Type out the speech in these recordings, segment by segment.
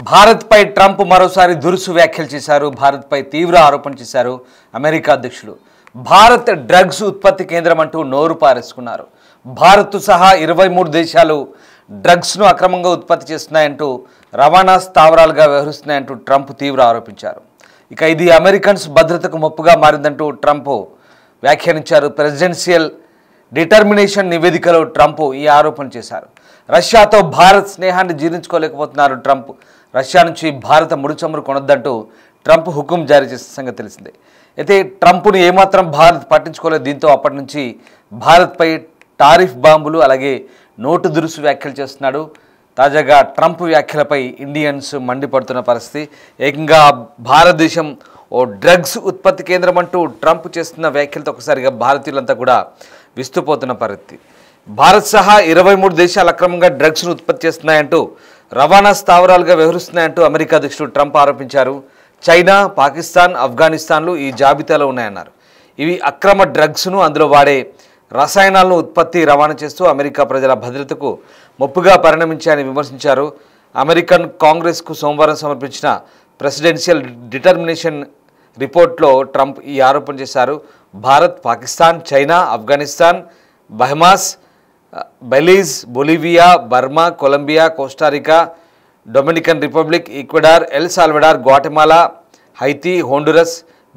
భారత్పై ట్రంప్ మరోసారి దురుసు వ్యాఖ్యలు చేశారు. భారత్పై తీవ్ర ఆరోపణ చేశారు. అమెరికా అధ్యక్షుడు భారత్ డ్రగ్స్ ఉత్పత్తి కేంద్రం అంటూ నోరు పారేసుకున్నారు. భారత్ సహా 23 దేశాలు డ్రగ్స్ను అక్రమంగా ఉత్పత్తి చేస్తున్నాయంటూ రవాణా స్థావరాలుగా వ్యవహరిస్తున్నాయంటూ ట్రంప్ తీవ్ర ఆరోపించారు. ఇక ఇది అమెరికన్స్ భద్రతకు ముప్పుగా మారిందంటూ ట్రంప్ వ్యాఖ్యానించారు. ప్రెసిడెన్షియల్ డిటర్మినేషన్ నివేదికలో ట్రంప్ ఈ ఆరోపణ చేశారు. రష్యాతో భారత్ స్నేహాన్ని జీర్ణించుకోలేకపోతున్నారు ట్రంప్. రష్యా నుంచి భారత ముడిచమురు కొనొద్దంటూ ట్రంప్ హుకుం జారీ చేసిన సంగతి తెలిసిందే. అయితే ట్రంప్ను ఏమాత్రం భారత్ పట్టించుకోలేదు. దీంతో అప్పటి నుంచి భారత్పై టారిఫ్ బాంబులు అలాగే నోటు దురుసు వ్యాఖ్యలు చేస్తున్నాడు. తాజాగా ట్రంప్ వ్యాఖ్యలపై ఇండియన్స్ మండిపడుతున్న పరిస్థితి. ఏకంగా భారతదేశం ఓ డ్రగ్స్ ఉత్పత్తి కేంద్రం అంటూ ట్రంప్ చేస్తున్న వ్యాఖ్యలతో ఒకసారిగా భారతీయులంతా కూడా విస్తుపోతున్న పరిస్థితి. భారత్ సహా 23 దేశాలు అక్రమంగా డ్రగ్స్ను ఉత్పత్తి చేస్తున్నాయంటూ రవాణా స్థావరాలుగా వ్యవహరిస్తున్నాయంటూ అమెరికా అధ్యక్షుడు ట్రంప్ ఆరోపించారు. చైనా, పాకిస్తాన్, ఆఫ్ఘనిస్తాన్లు ఈ జాబితాలో ఉన్నాయన్నారు. ఇవి అక్రమ డ్రగ్స్ను అందులో వాడే రసాయనాలను ఉత్పత్తి రవాణా చేస్తూ అమెరికా ప్రజల భద్రతకు ముప్పుగా పరిణమించాయని విమర్శించారు. అమెరికన్ కాంగ్రెస్కు సోమవారం సమర్పించిన ప్రెసిడెన్షియల్ డిటర్మినేషన్ రిపోర్ట్లో ట్రంప్ ఈ ఆరోపణ చేశారు. Bharat, Pakistan, China, Afghanistan, Bahamas, Belize, Bolivia, Burma, Colombia, Costa Rica, Dominican Republic, Ecuador, El Salvador, Guatemala, Haiti, Honduras,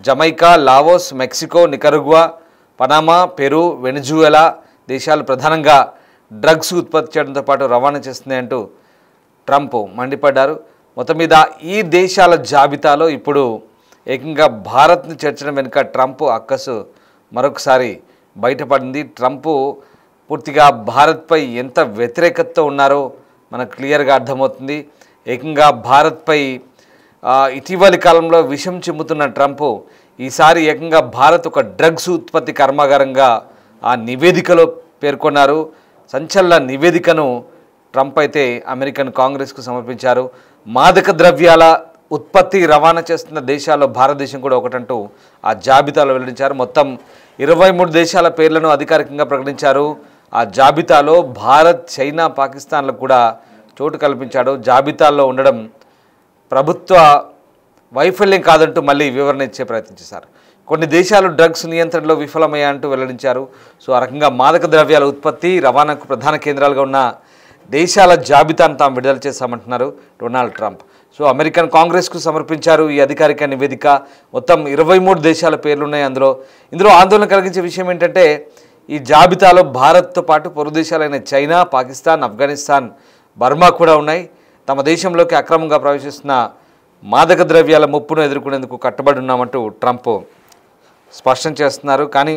Jamaica, Laos, Mexico, Nicaragua, Panama, Peru, Venezuela దేశాలు ప్రధానంగా డ్రగ్స్ ఉత్పత్తి చేయడంతో పాటు రవాణా చేస్తున్నాయంటూ ట్రంప్ మండిపడ్డారు. మొత్తం మీద ఈ దేశాల జాబితాలో ఇప్పుడు ఏకంగా భారత్ను చేర్చడం వెనుక ట్రంప్ అక్కసు మరొకసారి బయటపడింది. ట్రంప్ పూర్తిగా భారత్పై ఎంత వ్యతిరేకతతో ఉన్నారో మనకు క్లియర్గా అర్థమవుతుంది. ఏకంగా భారత్పై ఇటీవలి కాలంలో విషం చిమ్ముతున్న ట్రంప్ ఈసారి ఏకంగా భారత్ ఒక డ్రగ్స్ ఉత్పత్తి కర్మాగారంగా ఆ నివేదికలో పేర్కొన్నారు. సంచలన నివేదికను ట్రంప్ అయితే అమెరికన్ కాంగ్రెస్కు సమర్పించారు. మాదక ద్రవ్యాల ఉత్పత్తి రవాణా చేస్తున్న దేశాల్లో భారతదేశం కూడా ఒకటంటూ ఆ జాబితాలో వెల్లడించారు. మొత్తం 23 దేశాల పేర్లను అధికారికంగా ప్రకటించారు. ఆ జాబితాలో భారత్, చైనా, పాకిస్తాన్లకు కూడా చోటు కల్పించాడు. జాబితాల్లో ఉండడం ప్రభుత్వ వైఫల్యం కాదంటూ మళ్ళీ వివరణ ఇచ్చే ప్రయత్నం చేశారు. కొన్ని దేశాలు డ్రగ్స్ నియంత్రణలో విఫలమయ్యాయంటూ వెల్లడించారు. సో ఆ రకంగా మాదక ద్రవ్యాల ఉత్పత్తి రవాణాకు ప్రధాన కేంద్రాలుగా ఉన్న దేశాల జాబితాను తాము విడుదల చేశామంటున్నారు డొనాల్డ్ ట్రంప్. సో అమెరికన్ కాంగ్రెస్కు సమర్పించారు ఈ అధికారిక నివేదిక. మొత్తం 23 దేశాల పేర్లున్నాయి. ఇందులో ఆందోళన కలిగించే విషయం ఏంటంటే ఈ జాబితాలో భారత్తో పాటు పొరుగు దేశాలైన చైనా, పాకిస్తాన్, ఆఫ్ఘనిస్తాన్, బర్మా కూడా ఉన్నాయి. తమ దేశంలోకి అక్రమంగా ప్రవేశిస్తున్న మాదక ద్రవ్యాల ముప్పును ఎదుర్కొనేందుకు కట్టుబడి ఉన్నామంటూ ట్రంప్ స్పష్టం చేస్తున్నారు. కానీ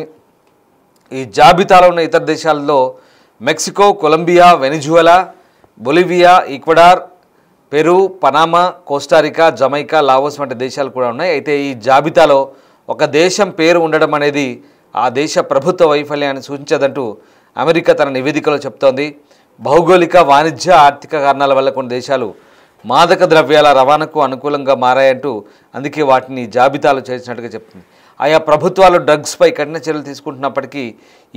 ఈ జాబితాలో ఉన్న ఇతర దేశాల్లో Mexico, Colombia, Venezuela, Bolivia, Ecuador, Peru, Panama, Costa Rica, Jamaica, Laos వంటి దేశాలు కూడా ఉన్నాయి. అయితే ఈ జాబితాలో ఒక దేశం పేరు ఉండడం అనేది ఆ దేశ ప్రభుత్వ వైఫల్యాన్ని సూచించదంటూ అమెరికా తన నివేదికలో చెప్తోంది. భౌగోళిక, వాణిజ్య, ఆర్థిక కారణాల వల్ల కొన్ని దేశాలు మాదక ద్రవ్యాల రవాణాకు అనుకూలంగా మారాయంటూ అందుకే వాటిని జాబితాలో చేర్చినట్టుగా చెప్తుంది. ఆయా ప్రభుత్వాలు డ్రగ్స్పై కఠిన చర్యలు తీసుకుంటున్నప్పటికీ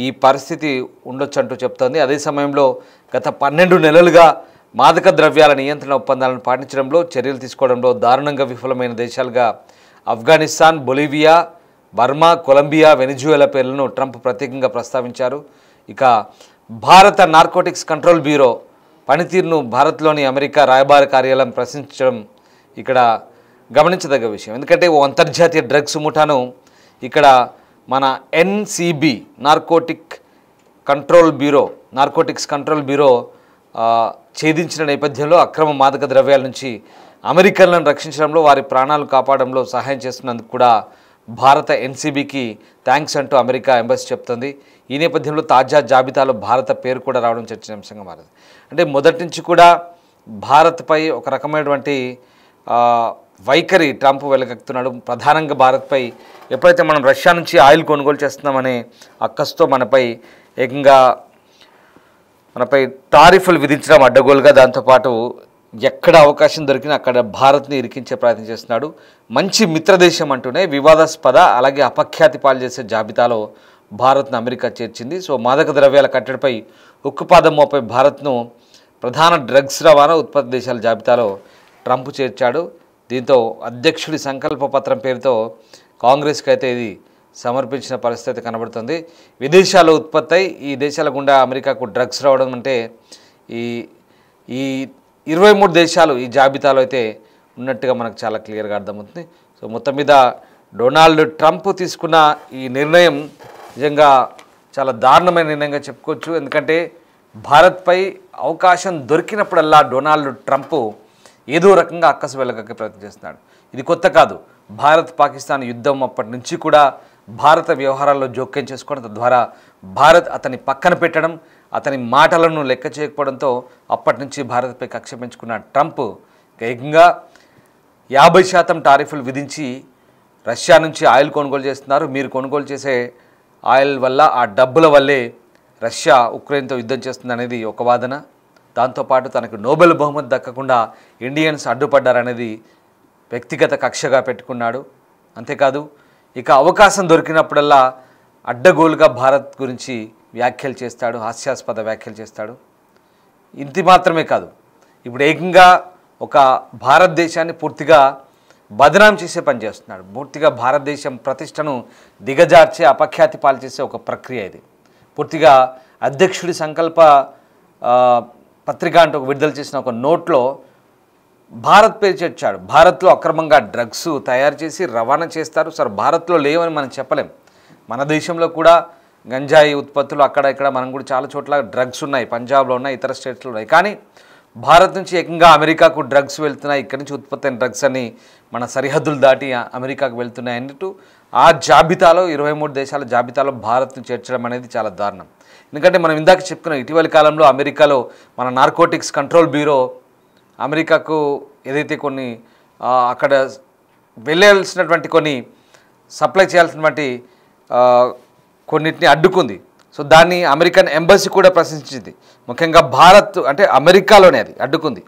ఈ పరిస్థితి ఉండొచ్చంటూ చెప్తోంది. అదే సమయంలో గత 12 నెలలుగా మాదక ద్రవ్యాల నియంత్రణ ఒప్పందాలను పాటించడంలో, చర్యలు తీసుకోవడంలో దారుణంగా విఫలమైన దేశాలుగా Afghanistan, Bolivia, Burma, Colombia, Venezuela పేర్లను ట్రంప్ ప్రత్యేకంగా ప్రస్తావించారు. ఇక భారత నార్కోటిక్స్ కంట్రోల్ బ్యూరో పనితీరును భారత్లోని అమెరికా రాయబార కార్యాలయం ప్రశ్నించడం ఇక్కడ గమనించదగ్గ విషయం. ఎందుకంటే ఓ అంతర్జాతీయ డ్రగ్స్ ముఠాను ఇక్కడ మన ఎన్సిబి నార్కోటిక్స్ కంట్రోల్ బ్యూరో ఛేదించిన నేపథ్యంలో అక్రమ మాదక ద్రవ్యాల నుంచి అమెరికన్లను రక్షించడంలో, వారి ప్రాణాలు కాపాడంలో సహాయం చేస్తున్నందుకు కూడా భారత ఎన్సిబికి థ్యాంక్స్ అంటూ అమెరికా ఎంబసీ చెప్తుంది. ఈ నేపథ్యంలో తాజా జాబితాలో భారత పేరు కూడా రావడం చర్చనీయాంశంగా మారింది. అంటే మొదటి నుంచి కూడా భారత్పై ఒక రకమైనటువంటి వైఖరి ట్రంప్ వెలగెత్తున్నాడు. ప్రధానంగా భారత్పై ఎప్పుడైతే మనం రష్యా నుంచి ఆయిల్ కొనుగోలు చేస్తున్నామనే అక్కస్తో మనపై టారిఫ్లు విధించడం అడ్డగోలుగా, దాంతోపాటు ఎక్కడ అవకాశం దొరికినా అక్కడ భారత్ని ఇరికించే ప్రయత్నం చేస్తున్నాడు. మంచి మిత్రదేశం అంటూనే వివాదాస్పద అలాగే అపఖ్యాతి పాలు చేసే జాబితాలో భారత్ను అమెరికా చేర్చింది. సో మాదక ద్రవ్యాల కట్టడిపై ఉక్కుపాదం మోపై భారత్ను ప్రధాన డ్రగ్స్ రవాణా ఉత్పత్తి దేశాల జాబితాలో ట్రంప్ చేర్చాడు. దీంతో అధ్యక్షుడి సంకల్ప పత్రం పేరుతో కాంగ్రెస్కి అయితే ఇది సమర్పించిన పరిస్థితి కనబడుతుంది. విదేశాల్లో ఉత్పత్తి అయి ఈ దేశాల గుండా అమెరికాకు డ్రగ్స్ రావడం అంటే ఈ ఈ 23 దేశాలు ఈ జాబితాలో అయితే ఉన్నట్టుగా మనకు చాలా క్లియర్గా అర్థమవుతుంది. సో మొత్తం మీద డొనాల్డ్ ట్రంప్ తీసుకున్న ఈ నిర్ణయం నిజంగా చాలా దారుణమైన నిర్ణయంగా చెప్పుకోవచ్చు. ఎందుకంటే భారత్పై అవకాశం దొరికినప్పుడల్లా డొనాల్డ్ ట్రంప్ ఏదో రకంగా అక్కసు వెళ్ళగక్కే ప్రయత్నం చేస్తున్నాడు. ఇది కొత్త కాదు. భారత్ పాకిస్తాన్ యుద్ధం అప్పటి నుంచి కూడా భారత వ్యవహారాల్లో జోక్యం చేసుకోవడం, తద్వారా భారత్ అతని పక్కన పెట్టడం, అతని మాటలను లెక్క చేయకపోవడంతో అప్పటి నుంచి భారత్పై కక్ష పెంచుకున్న ట్రంప్ ఏకంగా 50% టారిఫ్లు విధించి రష్యా నుంచి ఆయిల్ కొనుగోలు చేస్తున్నారు. మీరు కొనుగోలు చేసే ఆయిల్ వల్ల, ఆ డబ్బుల వల్లే రష్యా ఉక్రెయిన్తో యుద్ధం చేస్తుంది అనేది ఒక వాదన. దాంతోపాటు తనకు నోబెల్ బహుమతి దక్కకుండా ఇండియన్స్ అడ్డుపడ్డారనేది వ్యక్తిగత కక్షగా పెట్టుకున్నాడు. అంతేకాదు ఇక అవకాశం దొరికినప్పుడల్లా అడ్డగోలుగా భారత్ గురించి వ్యాఖ్యలు చేస్తాడు, హాస్యాస్పద వ్యాఖ్యలు చేస్తాడు. ఇంత మాత్రమే కాదు, ఇప్పుడు ఏకంగా ఒక భారతదేశాన్ని పూర్తిగా బదనాం చేసే పని చేస్తున్నాడు. పూర్తిగా భారతదేశం ప్రతిష్టను దిగజార్చే, అపఖ్యాతి పాలు చేసే ఒక ప్రక్రియ ఇది. పూర్తిగా అధ్యక్షుడి సంకల్ప పత్రిక అంటూ విడుదల చేసిన ఒక నోట్లో భారత్ పేరు చేర్చాడు. భారత్లో అక్రమంగా డ్రగ్స్ తయారు చేసి రవాణా చేస్తారు. సరే, భారత్లో లేవని మనం చెప్పలేం. మన దేశంలో కూడా గంజాయి ఉత్పత్తులు అక్కడ ఇక్కడ మనం కూడా చాలా చోట్ల డ్రగ్స్ ఉన్నాయి. పంజాబ్లో ఉన్నాయి, ఇతర స్టేట్స్లో ఉన్నాయి. కానీ భారత్ నుంచి ఏకంగా అమెరికాకు డ్రగ్స్ వెళ్తున్నాయి, ఇక్కడి నుంచి ఉత్పత్తి అయిన డ్రగ్స్ అని మన సరిహద్దులు దాటి అమెరికాకు వెళ్తున్నాయి అన్నట్టు ఆ జాబితాలో 23 దేశాల జాబితాలో భారత్ను చేర్చడం అనేది చాలా దారుణం. ఎందుకంటే మనం ఇందాక చెప్పుకున్నాం, ఇటీవలి కాలంలో అమెరికాలో మన నార్కోటిక్స్ కంట్రోల్ బ్యూరో అమెరికాకు ఏదైతే కొన్ని అక్కడ వెళ్ళాల్సినటువంటి కొన్ని సప్లై చేయాల్సినటువంటి కొన్నిటిని అడ్డుకుంది. సో దాన్ని అమెరికన్ ఎంబసీ కూడా ప్రశ్నించింది. ముఖ్యంగా భారత్ అంటే అమెరికాలోనే అది అడ్డుకుంది,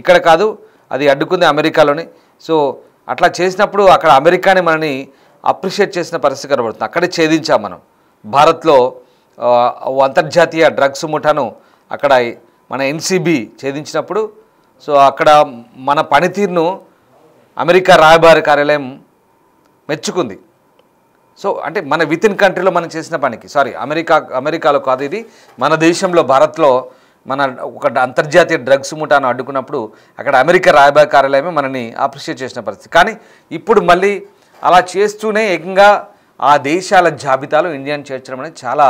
ఇక్కడ కాదు, అది అడ్డుకుంది అమెరికాలోనే. సో అట్లా చేసినప్పుడు అక్కడ అమెరికాని మనని అప్రిషియేట్ చేసిన పరిస్థితి కనబడుతుంది. అక్కడే ఛేదించాం మనం. భారత్లో అంతర్జాతీయ డ్రగ్స్ ముఠాను అక్కడ మన ఎన్సీబీ ఛేదించినప్పుడు సో అక్కడ మన పనితీరును అమెరికా రాయబారి కార్యాలయం మెచ్చుకుంది. సో అంటే మన విత్ ఇన్ కంట్రీలో మనం చేసిన పనికి, అమెరికాలో కాదు, ఇది మన దేశంలో భారత్లో మన ఒక అంతర్జాతీయ డ్రగ్స్ ముఠాను అడ్డుకున్నప్పుడు అక్కడ అమెరికా రాయబారి కార్యాలయమే మనని అప్రిషియేట్ చేసిన పరిస్థితి. కానీ ఇప్పుడు మళ్ళీ అలా చేస్తూనే ఏకంగా ఆ దేశాల జాబితాలో ఇండియాను చేర్చడం అనేది చాలా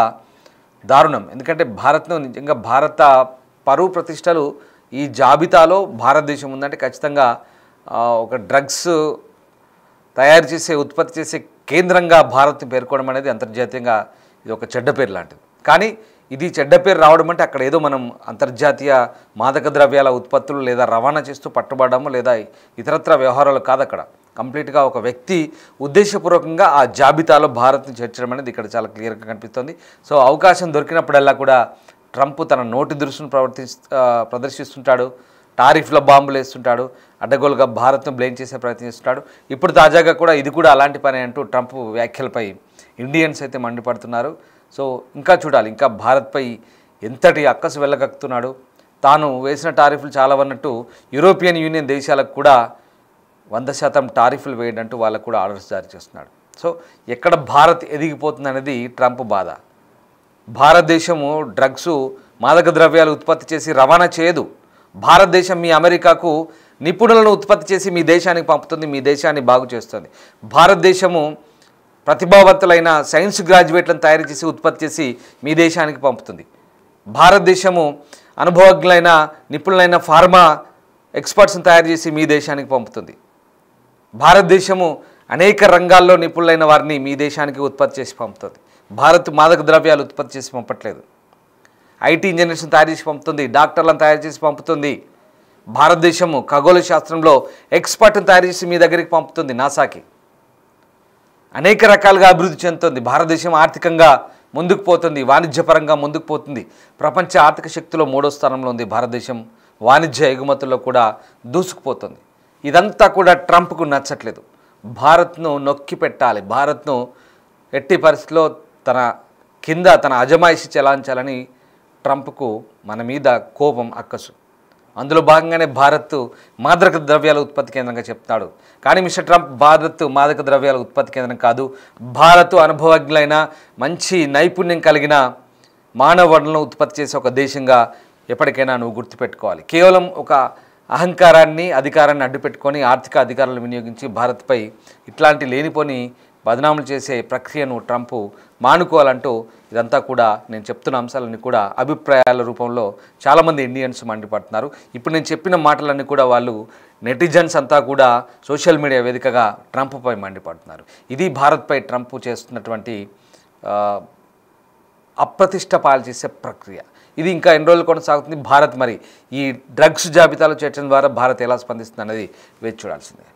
దారుణం. ఎందుకంటే భారత్ను నిజంగా భారత పరువు ప్రతిష్టలు ఈ జాబితాలో భారతదేశం ఉందంటే ఖచ్చితంగా ఒక డ్రగ్స్ తయారు చేసే, ఉత్పత్తి చేసే కేంద్రంగా భారత్ని పేర్కోవడం అనేది అంతర్జాతీయంగా ఇది ఒక చెడ్డ పేరు లాంటిది. కానీ ఇది చెడ్డ పేరు రావడం అంటే అక్కడ ఏదో మనం అంతర్జాతీయ మాదక ద్రవ్యాల ఉత్పత్తులు లేదా రవాణా చేస్తూ పట్టుబడము లేదా ఇతరత్ర వ్యవహారాలు కాదు. అక్కడ కంప్లీట్గా ఒక వ్యక్తి ఉద్దేశపూర్వకంగా ఆ జాబితాలో భారత్ని చేర్చడం అనేది ఇక్కడ చాలా క్లియర్గా కనిపిస్తుంది. సో అవకాశం దొరికినప్పుడల్లా కూడా ట్రంప్ తన నోటి దురుసును ప్రదర్శిస్తుంటాడు, టారిఫ్ల బాంబులు వేస్తుంటాడు, అడ్డగోలుగా భారత్ను బ్లేమ్ చేసే ప్రయత్నం చేస్తుంటాడు. ఇప్పుడు తాజాగా కూడా ఇది కూడా అలాంటి పని అంటూ ట్రంప్ వ్యాఖ్యలపై ఇండియన్స్ అయితే మండిపడుతున్నారు. సో ఇంకా చూడాలి, ఇంకా భారత్పై ఎంతటి అక్కసు వెళ్ళగక్కుతున్నాడు. తాను వేసిన టారిఫ్లు చాలా అన్నట్టు యూరోపియన్ యూనియన్ దేశాలకు కూడా 100% టారిఫ్లు వేయడంటూ వాళ్ళకు కూడా ఆర్డర్స్ జారీ చేస్తున్నాడు. సో ఎక్కడ భారత్ ఎదిగిపోతుంది అనేది ట్రంప్ బాధ. భారతదేశము డ్రగ్స్, మాదక ద్రవ్యాలు ఉత్పత్తి చేసి రవాణా చేయదు. భారతదేశం మీ అమెరికాకు నిపుణులను ఉత్పత్తి చేసి మీ దేశానికి పంపుతుంది, మీ దేశాన్ని బాగు చేస్తుంది. భారతదేశము ప్రతిభావంతులైన సైన్స్ గ్రాడ్యుయేట్లను తయారు చేసి ఉత్పత్తి చేసి మీ దేశానికి పంపుతుంది. భారతదేశము అనుభవజ్ఞులైన నిపుణులైన ఫార్మా ఎక్స్పర్ట్స్ని తయారు చేసి మీ దేశానికి పంపుతుంది. భారతదేశము అనేక రంగాల్లో నిపుణులైన వారిని మీ దేశానికి ఉత్పత్తి చేసి పంపుతుంది. భారత్ మాదక ద్రవ్యాలు ఉత్పత్తి చేసి పంపట్లేదు. ఐటీ ఇంజనీర్స్ని తయారు చేసి పంపుతుంది, డాక్టర్లను తయారు చేసి పంపుతుంది. భారతదేశము ఖగోళ శాస్త్రంలో ఎక్స్పర్ట్ని తయారు చేసి మీ దగ్గరికి పంపుతుంది, నాసాకి. అనేక రకాలుగా అభివృద్ధి చెందుతుంది. భారతదేశం ఆర్థికంగా ముందుకు పోతుంది, వాణిజ్యపరంగా ముందుకు పోతుంది. ప్రపంచ ఆర్థిక శక్తిలో 3వ స్థానంలో ఉంది భారతదేశం. వాణిజ్య ఎగుమతుల్లో కూడా దూసుకుపోతుంది. ఇదంతా కూడా ట్రంప్కు నచ్చట్లేదు. భారత్ను నొక్కి పెట్టాలి, భారత్ను ఎట్టి పరిస్థితిలో తన కింద తన అజమాయిషి చెలాంచాలని ట్రంప్కు మన మీద కోపం, అక్కసు. అందులో భాగంగానే భారత్ మాదక ద్రవ్యాల ఉత్పత్తి కేంద్రంగా చెప్తాడు. కానీ మిస్టర్ ట్రంప్ భారత్ మాదక ద్రవ్యాల ఉత్పత్తి కేంద్రం కాదు, భారత్ అనుభవజ్ఞులైన మంచి నైపుణ్యం కలిగిన మానవ వనరులను ఉత్పత్తి చేసే ఒక దేశంగా ఎప్పటికైనా నువ్వు గుర్తుపెట్టుకోవాలి. కేవలం ఒక అహంకారాన్ని అధికారాన్ని అడ్డుపెట్టుకొని ఆర్థిక అధికారాలను వినియోగించి భారత్పై ఇట్లాంటి లేనిపోని బదనాములు చేసే ప్రక్రియను ట్రంప్ మానుకోవాలంటూ ఇదంతా కూడా నేను చెప్తున్న అంశాలన్నీ కూడా అభిప్రాయాల రూపంలో చాలామంది ఇండియన్స్ మండిపడుతున్నారు. ఇప్పుడు నేను చెప్పిన మాటలన్నీ కూడా వాళ్ళు నెటిజన్స్ అంతా కూడా సోషల్ మీడియా వేదికగా ట్రంప్పై మండిపడుతున్నారు. ఇది భారత్పై ట్రంప్ చేస్తున్నటువంటి అప్రతిష్ట పాలు చేసే ప్రక్రియ. ఇది ఇంకా ఎన్ని రోజులు కొనసాగుతుంది? భారత్ మరి ఈ డ్రగ్స్ జాబితాలో చేర్చడం ద్వారా భారత్ ఎలా స్పందిస్తుంది అనేది వేచి చూడాల్సిందే.